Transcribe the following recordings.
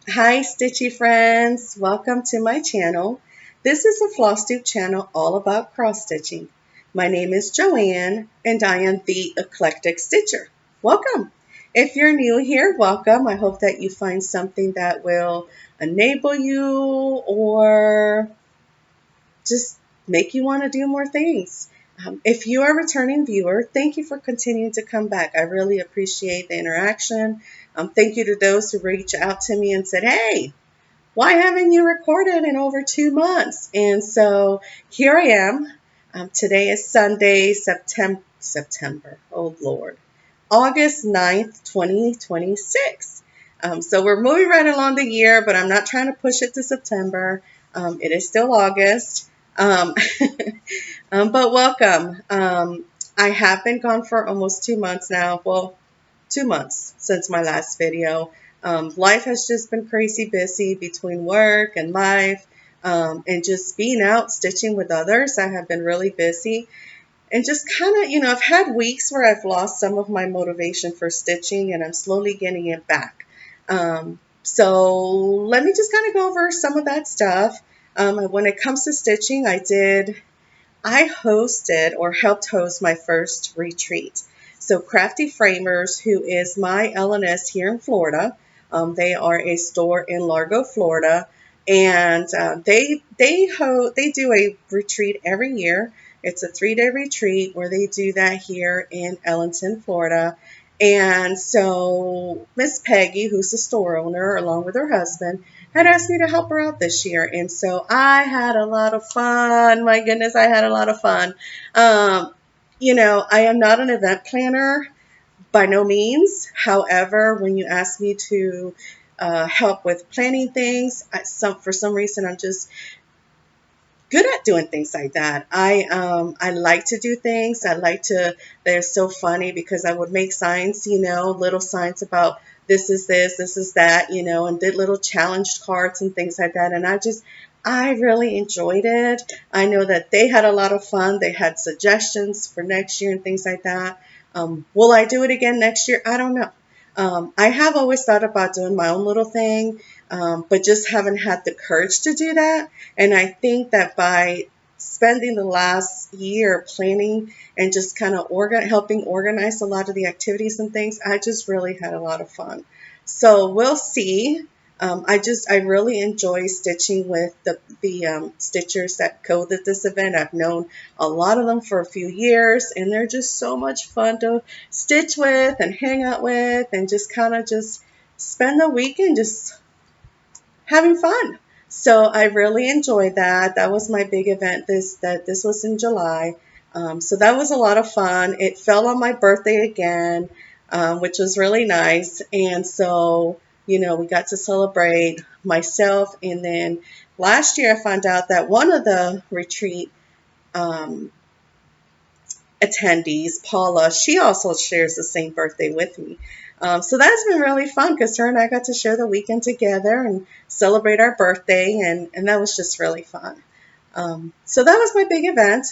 Hi, Stitchy friends. Welcome to my channel. This is a FlossTube channel all about cross stitching. My name is Joanne and I am the Eclectic Stitcher. Welcome. If you're new here, welcome. I hope that you find something that will enable you or just make you want to do more things. If you are a returning viewer, thank you for continuing to come back. I really appreciate the interaction. Thank you to those who reached out to me and said, hey, why haven't you recorded in over 2 months? And so here I am. Today is Sunday, September, oh Lord, August 9th, 2026. So we're moving right along the year, but I'm not trying to push it to September. It is still August. Um, but welcome. I have been gone for almost 2 months now. Well, 2 months since my last video. Life has just been crazy busy between work and life, and just being out stitching with others. I have been really busy and just kind of, I've had weeks where I've lost some of my motivation for stitching and I'm slowly getting it back. So let me just kind of go over some of that stuff. When it comes to stitching, I hosted or helped host my first retreat. So Crafty Framers, who is my LNS here in Florida, they are a store in Largo, Florida, and they do a retreat every year. It's a 3-day retreat where they do that here in Ellington, Florida. And so Miss Peggy, who's the store owner, along with her husband, had asked me to help her out this year. And so I had a lot of fun. My goodness, I had a lot of fun. I am not an event planner by no means. However, when you ask me to help with planning things, for some reason, I'm just good at doing things like that. I like to do things. I like to. They're so funny because I would make signs, little signs about this is that, and did little challenge cards and things like that. And I really enjoyed it. I know that they had a lot of fun. They had suggestions for next year and things like that. Will I do it again next year? I don't know. I have always thought about doing my own little thing, but just haven't had the courage to do that. And I think that by spending the last year planning and just kind of helping organize a lot of the activities and things, I just really had a lot of fun. So we'll see. I really enjoy stitching with the stitchers that coded this event. I've known a lot of them for a few years, and they're just so much fun to stitch with and hang out with, and just kind of just spend the weekend just having fun. So I really enjoyed that. That was my big event. This was in July. So that was a lot of fun. It fell on my birthday again, which was really nice. And so, we got to celebrate myself. And then last year I found out that one of the retreat um, attendees, Paula, she also shares the same birthday with me. So that's been really fun because her and I got to share the weekend together and celebrate our birthday, and that was just really fun. So that was my big event.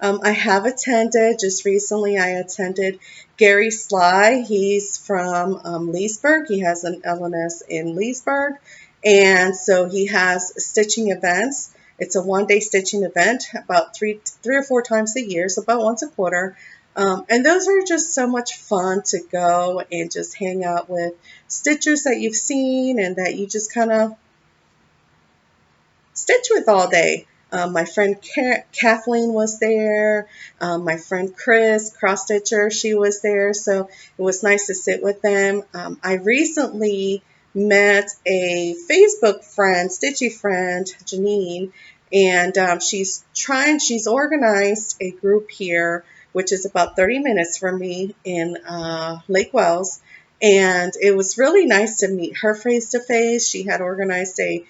I have attended, just recently I attended Gary Sly. He's from Leesburg. He has an LNS in Leesburg. And so he has stitching events. It's a 1-day stitching event about three or four times a year, so about once a quarter. And those are just so much fun to go and just hang out with stitchers that you've seen and that you just kind of stitch with all day. My friend Kathleen was there. My friend Chris, cross stitcher, she was there. So it was nice to sit with them. I recently met a Facebook friend, stitchy friend, Janine, and she's organized a group here, which is about 30 minutes from me in Lake Wells. And it was really nice to meet her face to face. She had organized a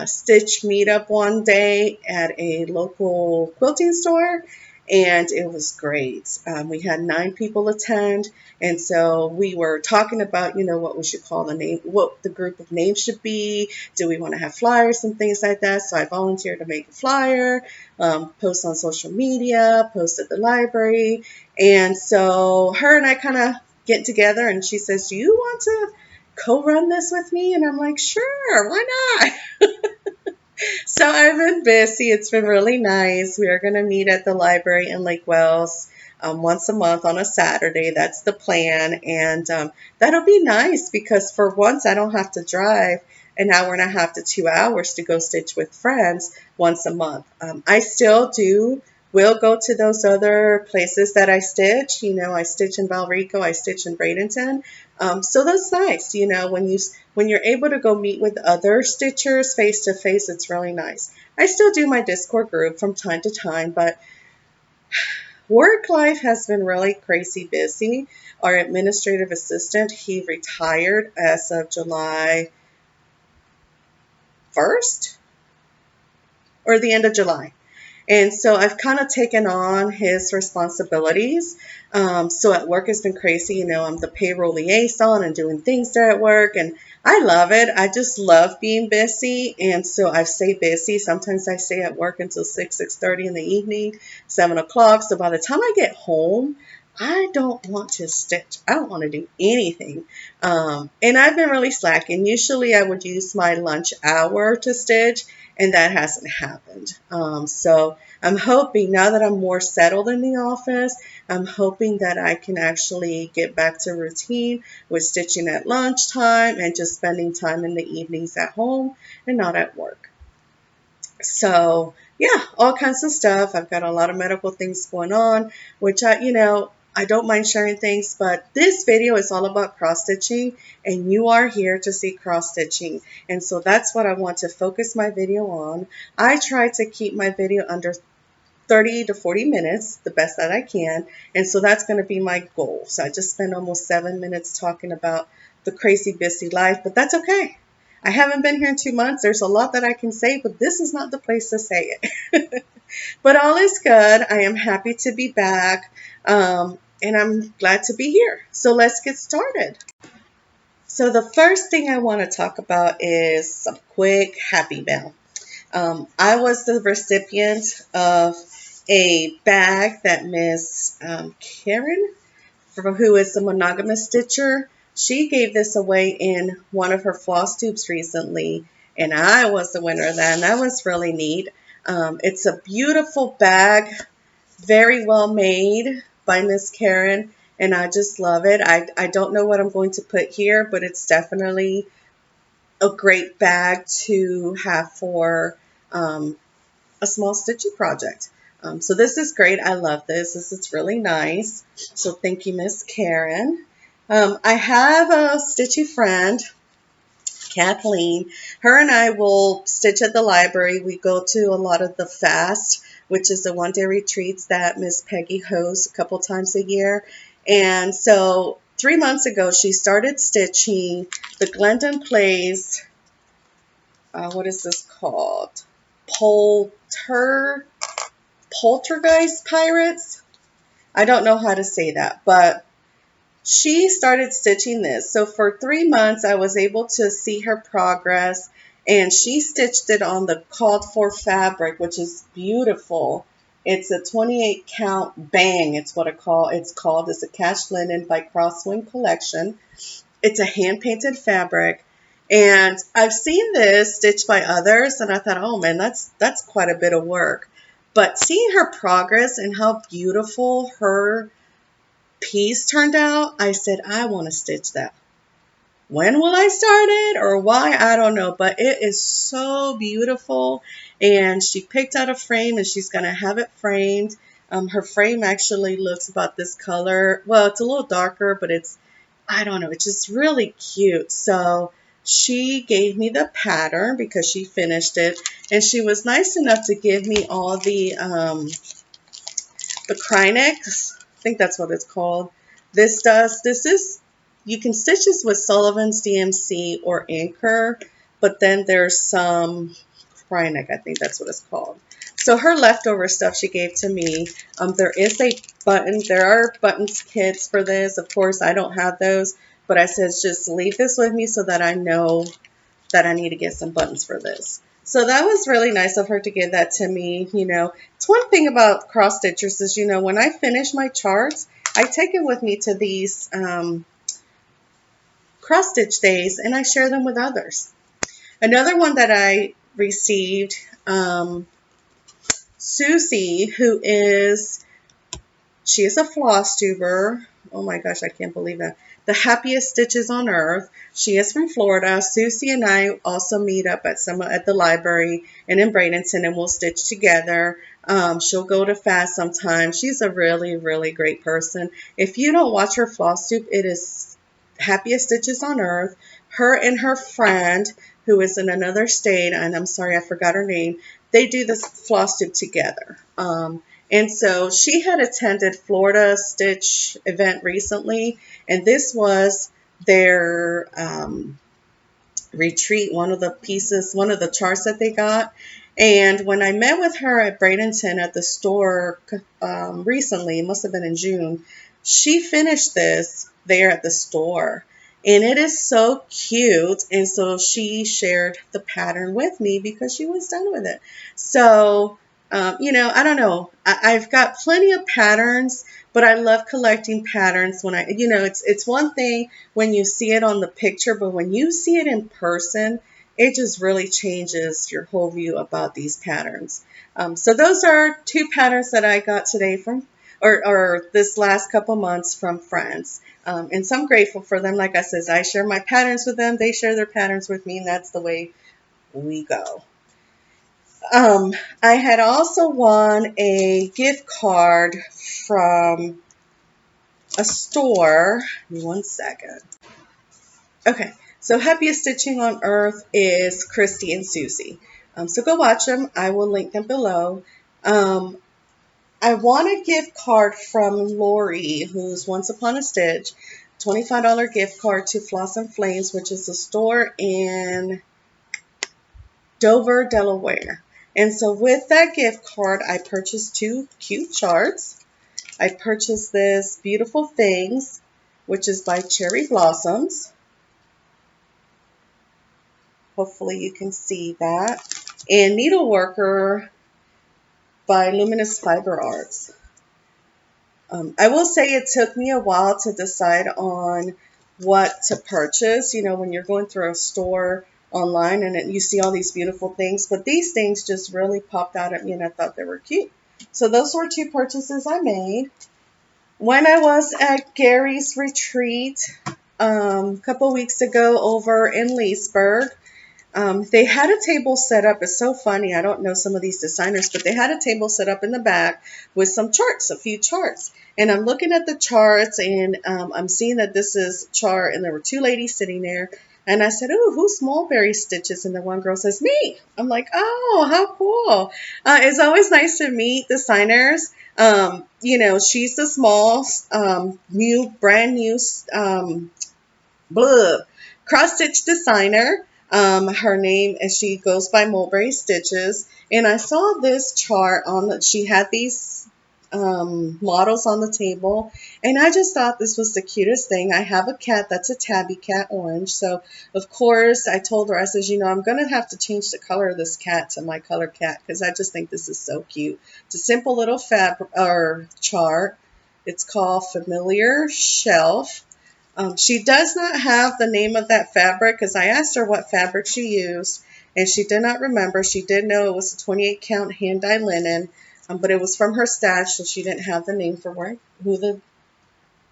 stitch meetup one day at a local quilting store, and it was great. We had 9 people attend, and so we were talking about, what we should call the name, what the group of names should be. Do we want to have flyers and things like that? So I volunteered to make a flyer, post on social media, post at the library, and so her and I kind of get together, and she says, "Do you want to co-run this with me? And I'm like, sure, why not? So I've been busy. It's been really nice. We are going to meet at the library in Lake Wells once a month on a Saturday. That's the plan. And that'll be nice because for once I don't have to drive an hour and a half to 2 hours to go stitch with friends once a month. I still will go to those other places that I stitch. You know, I stitch in Valrico, I stitch in Bradenton. So that's nice. You know, when you're able to go meet with other stitchers face to face, it's really nice. I still do my Discord group from time to time, but work life has been really crazy busy. Our administrative assistant, he retired as of July 1st or the end of July. And so I've kind of taken on his responsibilities. So at work it's been crazy. You know, I'm the payroll liaison and doing things there at work. And I love it. I just love being busy. And so I stay busy. Sometimes I stay at work until 6:30 in the evening, 7 o'clock. So by the time I get home, I don't want to stitch. I don't want to do anything. And I've been really slacking. Usually I would use my lunch hour to stitch, and that hasn't happened. So I'm hoping now that I'm more settled in the office, I'm hoping that I can actually get back to routine with stitching at lunchtime and just spending time in the evenings at home and not at work. So yeah, all kinds of stuff. I've got a lot of medical things going on, which I don't mind sharing things, but this video is all about cross stitching, and you are here to see cross stitching. And so that's what I want to focus my video on. I try to keep my video under 30 to 40 minutes, the best that I can. And so that's going to be my goal. So I just spent almost 7 minutes talking about the crazy busy life, but that's okay. I haven't been here in 2 months. There's a lot that I can say, but this is not the place to say it. But all is good. I am happy to be back, and I'm glad to be here. So let's get started. So the first thing I want to talk about is some quick happy mail. I was the recipient of a bag that Miss Karen, who is a monogamous stitcher, she gave this away in one of her floss tubes recently, and I was the winner of that, and that was really neat. It's a beautiful bag, very well made by Miss Karen, and I just love it. I don't know what I'm going to put here, but it's definitely a great bag to have for a small stitching project. So this is great. I love this. This is really nice. So thank you, Miss Karen. I have a stitchy friend, Kathleen. Her and I will stitch at the library. We go to a lot of the FAST, which is the one-day retreats that Miss Peggy hosts a couple times a year. And so 3 months ago, she started stitching the Glendon Plays, what is this called? Poltergeist Pirates. I don't know how to say that, but she started stitching this. So for 3 months, I was able to see her progress, and she stitched it on the called for fabric, which is beautiful. It's a 28 count bang. It's what it's called. It's a cast linen by Crosswind Collection. It's a hand painted fabric. And I've seen this stitched by others, and I thought, oh man, that's quite a bit of work. But seeing her progress and how beautiful her piece turned out, I said, I want to stitch that. When will I start it or why? I don't know, but it is so beautiful. And she picked out a frame, and she's going to have it framed. Her frame actually looks about this color. Well, it's a little darker, but I don't know, it's just really cute. So she gave me the pattern because she finished it, and she was nice enough to give me all the Krynex. I think that's what it's called. You can stitch this with Sullivan's DMC or Anchor, but then there's some Krynex, I think that's what it's called. So her leftover stuff she gave to me. There are buttons kits for this. Of course, I don't have those, but I said just leave this with me so that I know that I need to get some buttons for this. So that was really nice of her to give that to me. It's one thing about cross stitchers is, when I finish my charts, I take it with me to these cross stitch days, and I share them with others. Another one that I received, Susie, she is a floss tuber. Oh my gosh, I can't believe that. The happiest stitches on earth. She is from Florida. Susie and I also meet up at the library and in Bradenton, and we'll stitch together. She'll go to fast sometimes. She's a really, really great person. If you don't watch her floss tube, it is happiest stitches on earth. Her and her friend, who is in another state, and I'm sorry, I forgot her name, they do this floss tube together. And so she had attended Florida Stitch event recently, and this was their retreat, one of the charts that they got. And when I met with her at Bradenton at the store recently, it must have been in June, she finished this there at the store. And it is so cute. And so she shared the pattern with me because she was done with it. So, I don't know. I've got plenty of patterns, but I love collecting patterns when it's one thing when you see it on the picture, but when you see it in person, it just really changes your whole view about these patterns. So those are two patterns that I got today or this last couple months from friends. And so I'm grateful for them. Like I said, I share my patterns with them. They share their patterns with me, and that's the way we go. I had also won a gift card from a store. Give me 1 second. Okay, so Happiest Stitching on Earth is Kristi and Suzie. So go watch them. I will link them below. I won a gift card from Lori, who's Once Upon a Stitch, $25 gift card to Floss and Flames, which is a store in Dover, Delaware. And so with that gift card, I purchased two cute charts. I purchased this Beautiful Things, which is by Cherry Blossoms. Hopefully you can see that. And Needleworker by Luminous Fiber Arts. I will say it took me a while to decide on what to purchase. When you're going through a store online and you see all these beautiful things, but these things just really popped out at me and I thought they were cute. So those were two purchases I made. When I was at Gary's retreat a couple weeks ago over in Leesburg, they had a table set up. It's so funny. I don't know some of these designers, but they had a table set up in the back with some charts, a few charts. And I'm looking at the charts and I'm seeing that this is a chart and there were two ladies sitting there. And I said, "Ooh, who's Mulberry Stitches?" And the one girl says, "Me." I'm like, "Oh, how cool." It's always nice to meet designers. She's the small, brand new cross-stitch designer. Her name is, she goes by Mulberry Stitches. And I saw this chart she had these models on the table, and I just thought this was the cutest thing. I have a cat that's a tabby cat, orange. So of course I told her, I says, I'm gonna have to change the color of this cat to my color cat because I just think this is so cute. It's a simple little chart. It's called Familiar Shelf. She does not have the name of that fabric because I asked her what fabric she used, and she did not remember. She did know it was a 28 count hand dyed linen, but it was from her stash, so she didn't have the name for who the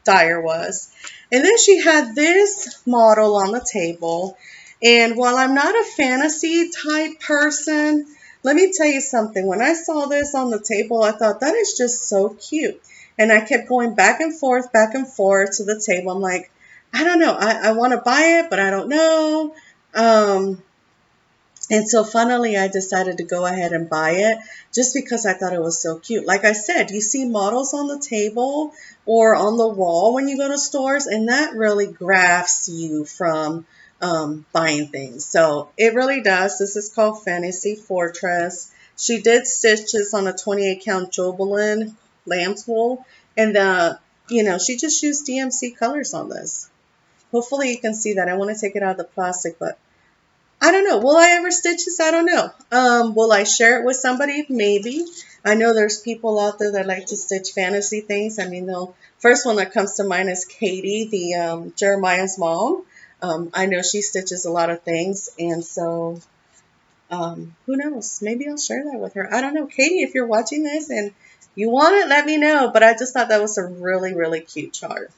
dyer was. And then she had this model on the table, and while I'm not a fantasy type person, let me tell you something. When I saw this on the table, I thought that is just so cute. And I kept going back and forth to the table. I'm like, I don't know. I want to buy it, but I don't know. And so finally, I decided to go ahead and buy it just because I thought it was so cute. Like I said, you see models on the table or on the wall when you go to stores, and that really grabs you from buying things. So it really does. This is called Fantasy Fortress. She did stitches on a 28 count Jobelin lamb's wool, and she just used DMC colors on this. Hopefully you can see that. I want to take it out of the plastic, but I don't know. Will I ever stitch this? I don't know. Will I share it with somebody? Maybe. I know there's people out there that like to stitch fantasy things. I mean, the first one that comes to mind is Katie, the Jeremiah's mom. I know she stitches a lot of things, and so who knows? Maybe I'll share that with her. I don't know. Katie, if you're watching this and you want it, let me know. But I just thought that was a really, really cute chart.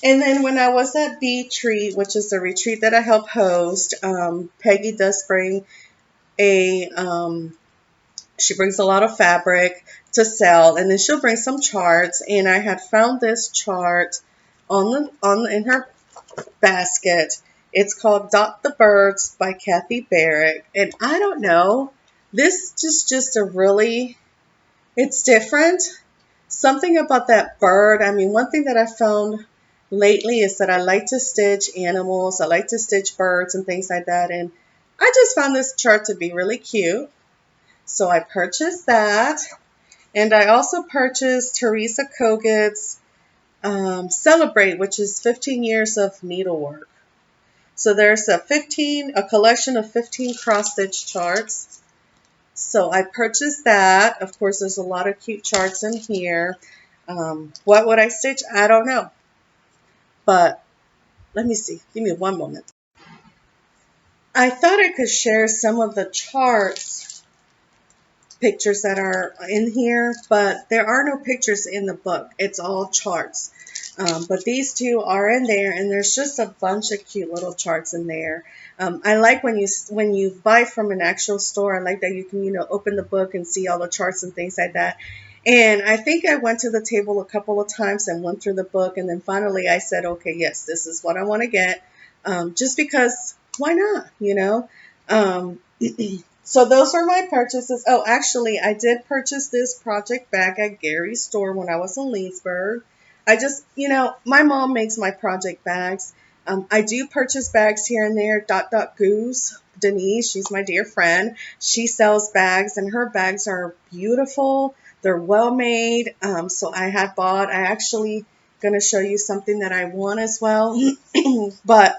And then when I was at Bee Tree, which is the retreat that I help host, Peggy does bring she brings a lot of fabric to sell, and then she'll bring some charts. And I had found this chart in her basket. It's called Dot the Birds by Kathy Barrett. And I don't know, this is just a really, it's different. Something about that bird. I mean, one thing that I found lately is that I like to stitch animals. I like to stitch birds and things like that. And I just found this chart to be really cute. So I purchased that. And I also purchased Teresa Kogut's Celebrate, which is 15 years of needlework. So there's a collection of 15 cross-stitch charts. So I purchased that. Of course, there's a lot of cute charts in here. What would I stitch? I don't know. But let me see. Give me one moment. I thought I could share some of the charts pictures that are in here, but there are no pictures in the book. It's all charts. But these two are in there, and there's just a bunch of cute little charts in there. I like when you buy from an actual store. I like that you can open the book and see all the charts and things like that. And I think I went to the table a couple of times and went through the book, and then finally I said, okay, yes, this is what I want to get, just because why not, So those are my purchases. Oh, actually, I did purchase this project bag at Gary's store when I was in Leesburg. I just, my mom makes my project bags. I do purchase bags here and there. Goose, Denise, she's my dear friend. She sells bags, and her bags are beautiful. They're well made. So I actually going to show you something that I want as well. But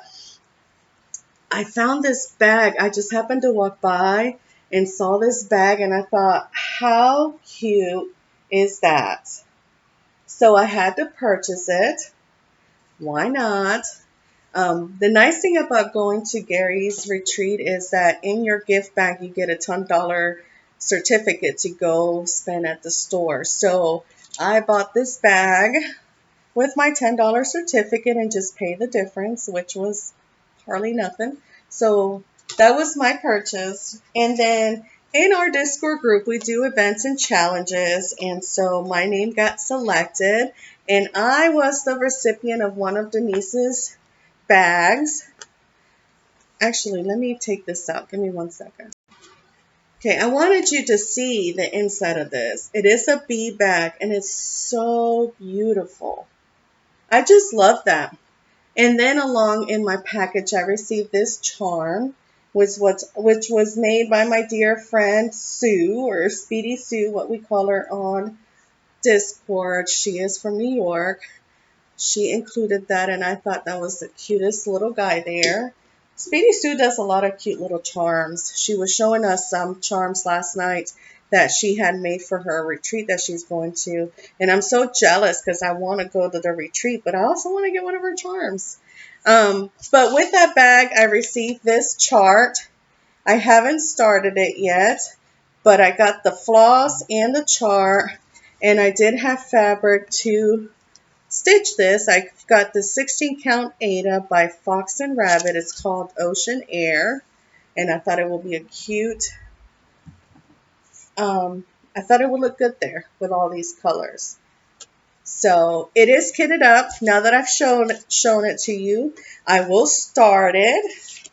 I found this bag. I just happened to walk by and saw this bag, and I thought, how cute is that? So I had to purchase it. Why not? The nice thing about going to Gary's retreat is that in your gift bag, you get a $10 certificate to go spend at the store. So I bought this bag with my $10 certificate and just pay the difference, which was hardly nothing. So that was my purchase. And then in our Discord group, we do events and challenges. And so my name got selected, and I was the recipient of one of Denise's bags. Actually, let me take this out. Give me 1 second. Okay, I wanted you to see the inside of this. It is a bee bag, and it's so beautiful. I just love that. And then along in my package, I received this charm, which was made by my dear friend Sue, or Speedy Sue, what we call her on Discord. She is from New York. She included that, and I thought that was the cutest little guy there. Speedy Sue does a lot of cute little charms. She was showing us some charms last night that she had made for her retreat that she's going to. And I'm so jealous because I want to go to the retreat, but I also want to get one of her charms. But with that bag, I received this chart. I haven't started it yet, but I got the floss and the chart, and I did have fabric to stitch this. I got the 16 count Ada by Fox and Rabbit. It's called Ocean Air, and I thought it would be a cute, I thought it would look good there with all these colors. So it is kitted up. Now that I've shown it to you, I will start it,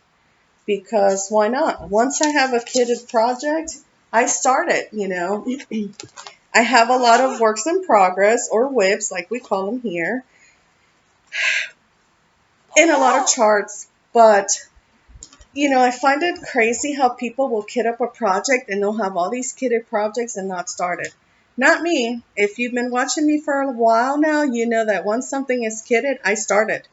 because why not? Once I have a kitted project, I start it, I have a lot of works in progress, or WIPs like we call them here, and a lot of charts, but I find it crazy how people will kit up a project and they'll have all these kitted projects and not start it. Not me. If you've been watching me for a while now, you know that once something is kitted, I start it.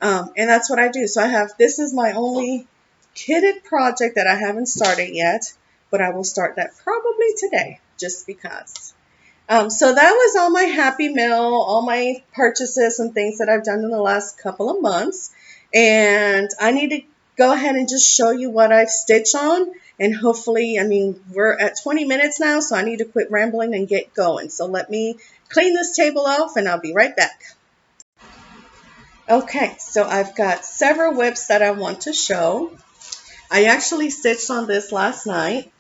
And that's what I do. So this is my only kitted project that I haven't started yet, but I will start that probably today, just because. So that was all my Happy Mail, all my purchases and things that I've done in the last couple of months. And I need to go ahead and just show you what I've stitched on. And hopefully, I mean, we're at 20 minutes now, so I need to quit rambling and get going. So let me clean this table off and I'll be right back. Okay, so I've got several whips that I want to show. I actually stitched on this last night.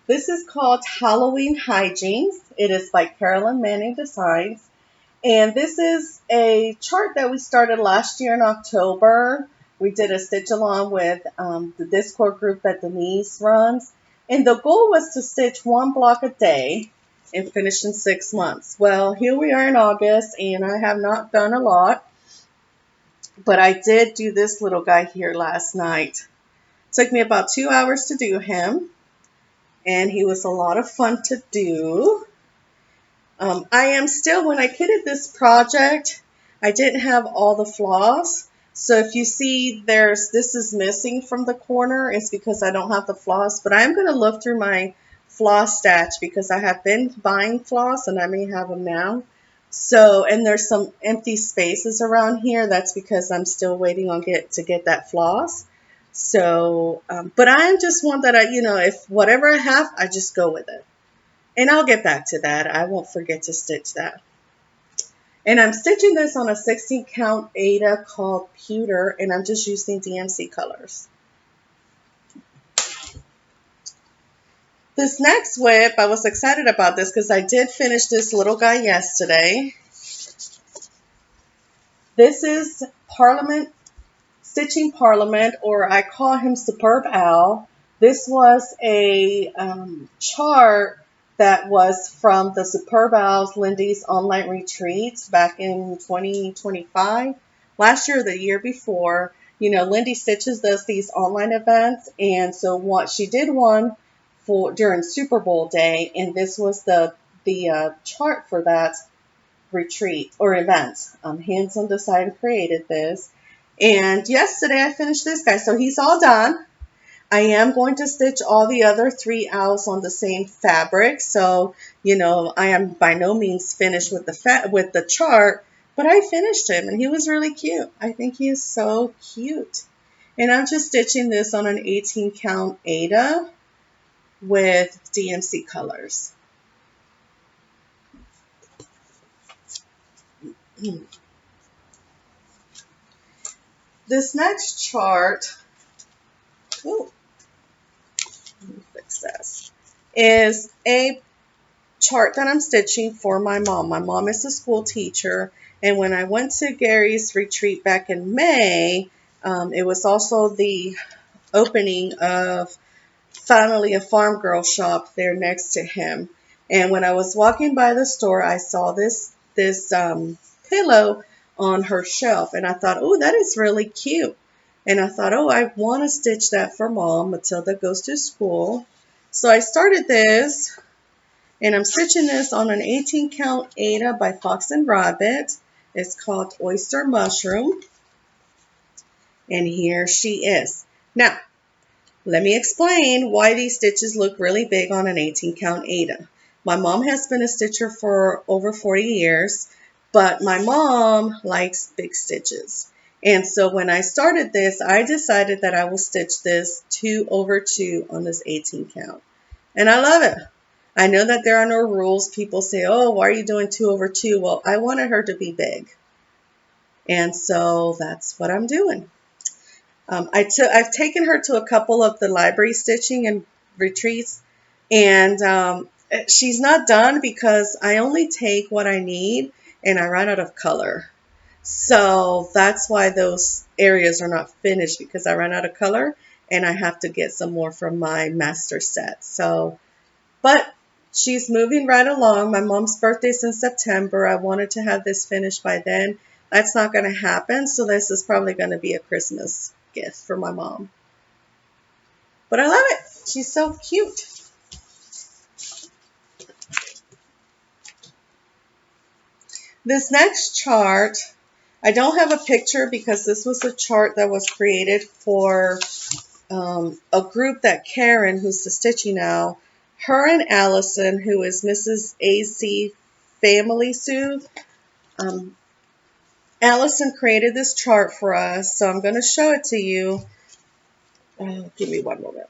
This is called Halloween Hijinks. It is by Carolyn Manning Designs. And this is a chart that we started last year in October. We did a stitch along with the Discord group that Denise runs. And the goal was to stitch one block a day and finish in 6 months. Well, here we are in August, and I have not done a lot. But I did do this little guy here last night. Took me about 2 hours to do him, and he was a lot of fun to do. I am still, when I kitted this project, I didn't have all the floss. So if you see this is missing from the corner, it's because I don't have the floss. But I'm going to look through my floss stash because I have been buying floss and I may have them now. So, and there's some empty spaces around here. That's because I'm still waiting on to get that floss. So, but I'm just one that if whatever I have, I just go with it. And I'll get back to that. I won't forget to stitch that. And I'm stitching this on a 16 count Aida called Pewter, and I'm just using DMC colors. This next whip, I was excited about this because I did finish this little guy yesterday. This is Stitching Parliament, or I call him Superb Owl. This was a chart that was from the Superb Owls Lindy's online retreats back in 2025. Last year or the year before, Lindy Stitches does these online events, and so she did one during Super Bowl day, and this was the chart for that retreat or event. Hands on Design created this. And yesterday I finished this guy. So he's all done. I am going to stitch all the other 3 owls on the same fabric. So, I am by no means finished with the chart, but I finished him and he was really cute. I think he is so cute. And I'm just stitching this on an 18 count Aida with DMC colors. This next chart, let me fix this, is a chart that I'm stitching for my mom. My mom is a school teacher, and when I went to Gary's retreat back in May, it was also the opening of finally a farm girl shop there next to him. And when I was walking by the store, I saw this pillow on her shelf, and I thought, oh, that is really cute. And I thought, oh, I want to stitch that for Mom. Matilda goes to school. So I started this, and I'm stitching this on an 18 count Aida by Fox and Rabbit. It's called Oyster Mushroom. And here she is. Now, let me explain why these stitches look really big on an 18 count Aida. My mom has been a stitcher for over 40 years, but my mom likes big stitches. And so when I started this, I decided that I will stitch this 2 over 2 on this 18 count. And I love it. I know that there are no rules. People say, oh, why are you doing 2 over 2? Well, I wanted her to be big. And so that's what I'm doing. I've taken her to a couple of the library stitching and retreats, and she's not done because I only take what I need and I run out of color. So that's why those areas are not finished, because I ran out of color and I have to get some more from my master set. So, but she's moving right along. My mom's birthday's in September. I wanted to have this finished by then. That's not going to happen, so this is probably going to be a Christmas gift for my mom. But I love it. She's so cute. This next chart, I don't have a picture because this was a chart that was created for a group that Karen, who's the stitching owl, her and Allison, who is Mrs. AC Family Soothe, Allison created this chart for us, so I'm going to show it to you. Give me one moment.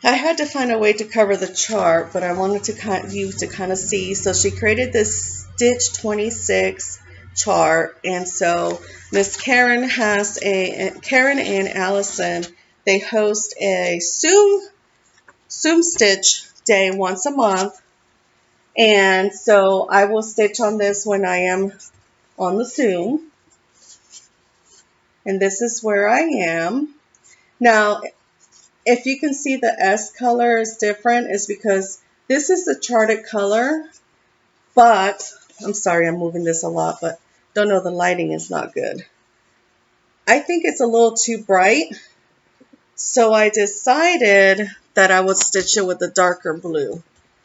I had to find a way to cover the chart, but I wanted you to kind of see. So she created this Stitch 26 chart, and so Miss Karen Karen and Allison, they host a Zoom Stitch day once a month, and so I will stitch on this when I am on the Zoom, and this is where I am. Now, if you can see the S color is different, it's because this is the charted color, but I'm sorry, I'm moving this a lot, but don't know, the lighting is not good. I think it's a little too bright, so I decided that I would stitch it with a darker blue.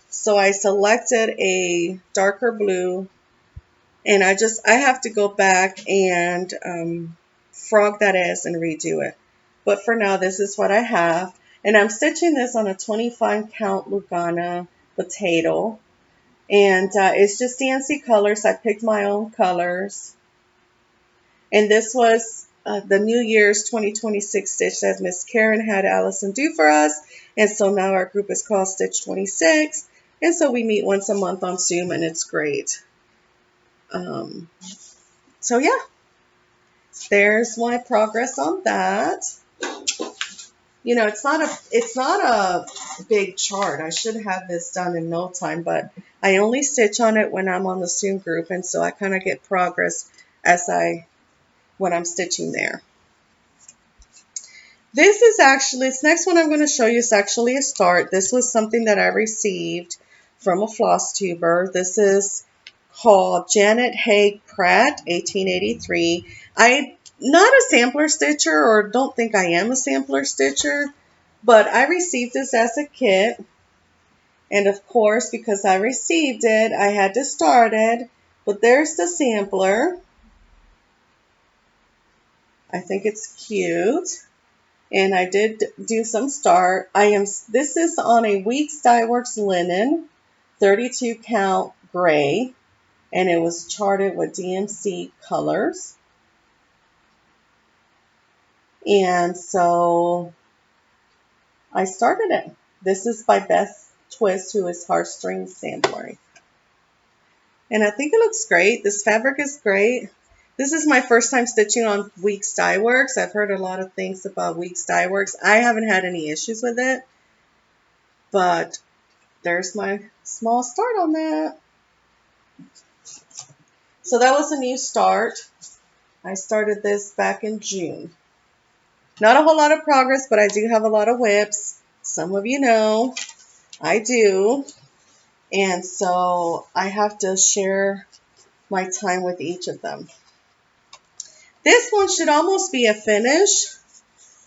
So I selected a darker blue, and I have to go back and frog that S and redo it. But for now, this is what I have. And I'm stitching this on a 25 count Lugana potato. And it's just DNC colors. I picked my own colors. And this was the New Year's 2026 stitch that Miss Karen had Allison do for us. And so now our group is called Stitch 26. And so we meet once a month on Zoom, and it's great. So yeah, there's my progress on that. You know, it's not a big chart. I should have this done in no time, but I only stitch on it when I'm on the Zoom group, and so I kind of get progress when I'm stitching there. This next one I'm going to show you is actually a start. This was something that I received from a FlossTuber. This is called Janet Haig Pratt, 1883. I'm not a sampler stitcher, or don't think I am a sampler stitcher, but I received this as a kit. And of course, because I received it, I had to start it. But there's the sampler. I think it's cute. And I did do some start. This is on a Weeks Dye Works linen, 32 count gray, and it was charted with DMC colors. And so I started it. This is by Beth Twist, who is Heartstring Sampling. And I think it looks great. This fabric is great. This is my first time stitching on Weeks Dye Works. I've heard a lot of things about Weeks Dye Works. I haven't had any issues with it, but there's my small start on that. So that was a new start. I started this back in June. Not a whole lot of progress, but I do have a lot of whips. Some of you know I do. And so I have to share my time with each of them. This one should almost be a finish.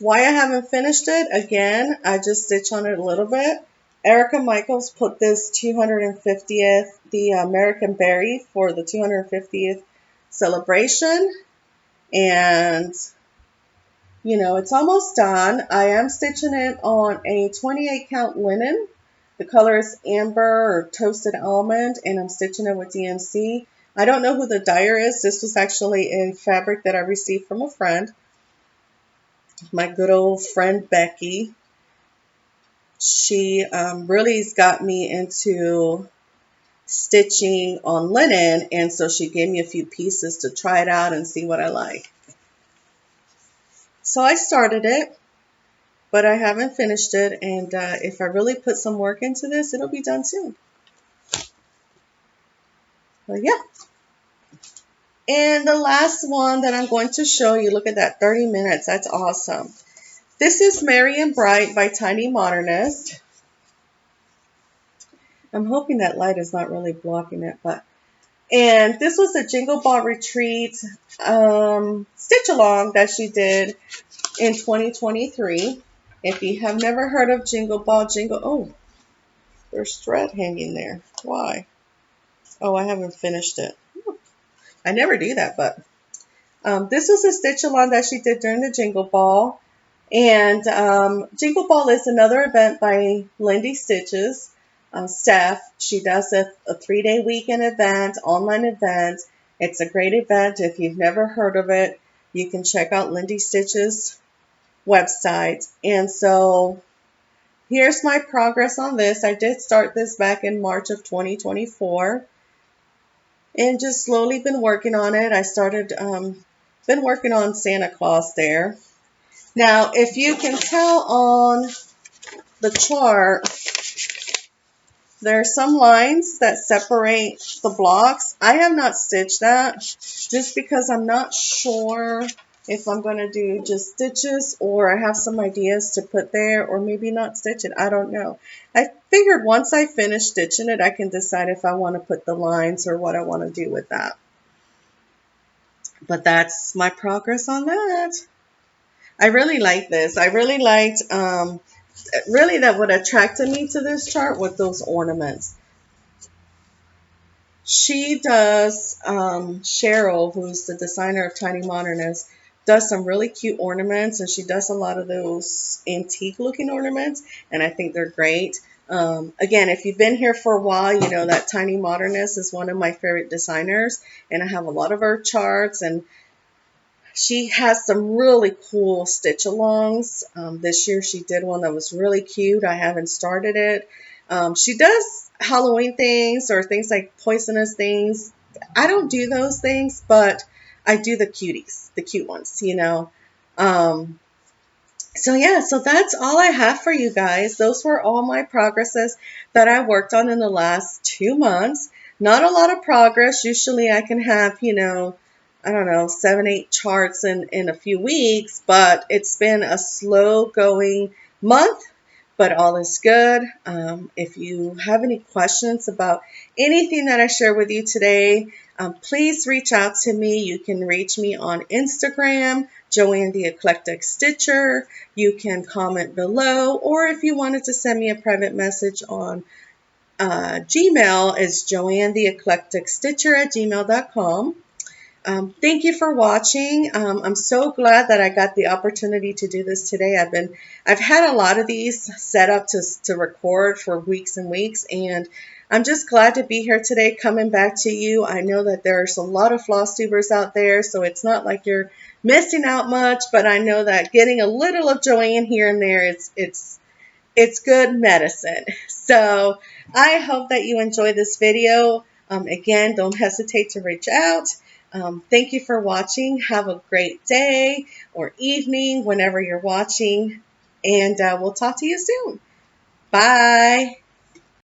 Why I haven't finished it, again, I just stitch on it a little bit. Erica Michaels put this 250th, the American Berry for the 250th celebration. And, you know, it's almost done. I am stitching it on a 28 count linen. The color is amber or toasted almond, and I'm stitching it with DMC. I don't know who the dyer is. This was actually a fabric that I received from a friend. My good old friend Becky. She really has got me into stitching on linen, and so she gave me a few pieces to try it out and see what I like. So I started it, but I haven't finished it, and if I really put some work into this, it'll be done soon. But yeah. And the last one that I'm going to show you, look at that, 30 minutes. That's awesome. This is Merry and Bright by Tiny Modernist. I'm hoping that light is not really blocking it, and this was a Jingle Ball Retreat stitch along that she did in 2023. If you have never heard of Jingle Ball, oh, there's thread hanging there. Why? Oh, I haven't finished it. I never do that, but this was a stitch along that she did during the Jingle Ball. And Jingle Ball is another event by Lindy Stitches. Steph. She does a 3-day weekend event, online event, It's a great event. If you've never heard of it, you can check out Lindy Stitch's website. And so here's my progress on this. I did start this back in March of 2024 and just slowly been working on it. I started, been working on Santa Claus there. Now, if you can tell on the chart, there are some lines that separate the blocks. I have not stitched that just because I'm not sure if I'm going to do just stitches or I have some ideas to put there or maybe not stitch it. I don't know. I figured once I finish stitching it, I can decide if I want to put the lines or what I want to do with that. But that's my progress on that. I really like this. I really liked, really that what attracted me to this chart with those ornaments. She does, Cheryl, who's the designer of Tiny Modernist, does some really cute ornaments, and she does a lot of those antique looking ornaments, and I think they're great. Again, if you've been here for a while, you know that Tiny Modernist is one of my favorite designers, and I have a lot of her charts, and she has some really cool stitch alongs. This year she did one that was really cute. I haven't started it. She does Halloween things or things like poisonous things. I don't do those things, but I do the cuties, the cute ones, you know. So yeah, so that's all I have for you guys. Those were all my progresses that I worked on in the last 2 months. Not a lot of progress. Usually I can have, you know, I don't know, 7, 8 charts in a few weeks, but it's been a slow going month, but all is good. If you have any questions about anything that I share with you today, please reach out to me. You can reach me on Instagram, Joanne the Eclectic Stitcher. You can comment below, or if you wanted to send me a private message on Gmail, it's joannetheeclecticstitcher@gmail.com. Thank you for watching. I'm so glad that I got the opportunity to do this today. I've had a lot of these set up to record for weeks and weeks, and I'm just glad to be here today coming back to you. I know that there's a lot of floss tubers out there, so it's not like you're missing out much, but I know that getting a little of Joanne here and there, it's good medicine. So I hope that you enjoy this video. Again, don't hesitate to reach out. Thank you for watching. Have a great day or evening whenever you're watching, and we'll talk to you soon. Bye.